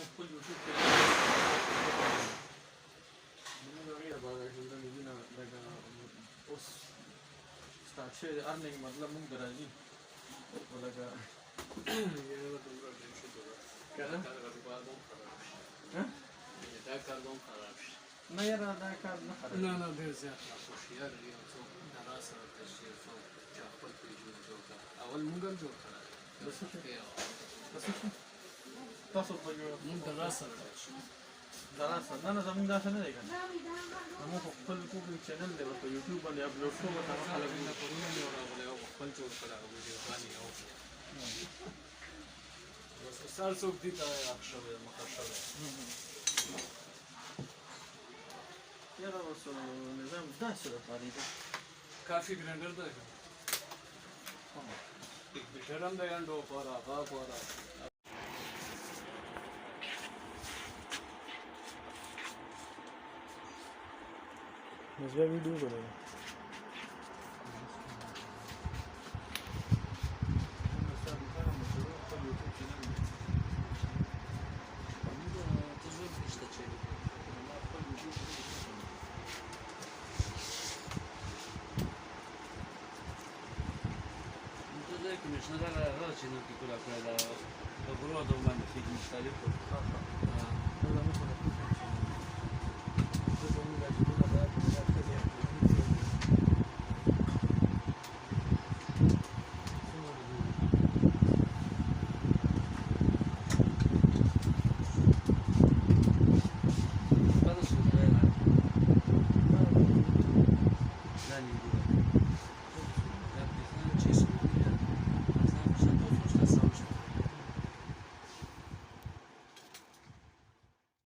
خپل یوټیوب کې موږ غیر باندې چې دا نه لګا اوس سٹارټ شي ارنینګ مطلب موږ درځي ولګا یو دومره دې شو کنه دا کار دوم خراب شي نه یاره دا کار نه خراب نه ډېر زیات هوښیار یو څوک د راس سره تشریف څوک چې خپل پیج جوړ کړ اول موږ هم جوړ کړل تاسو په موږ د راس سره دراسه نه زموږ داسې نه دی کنه موږ خپل کوم چینل دی په یوټیوب باندې اپلوډ کوو دا خلک نه پرونه نه راغلي او خپل جوړ کړه او ویډیو باندې او بس سال څوک دي ته اخشوي مخشوي یاره اوس نظام داسې لپاره دی کافي ګرانډر دی یک بیشترم دی انډو پورا با پورا مزه ویډیو بنانا Commissioner alla c'è una piccola quella lavoro domani figli di stare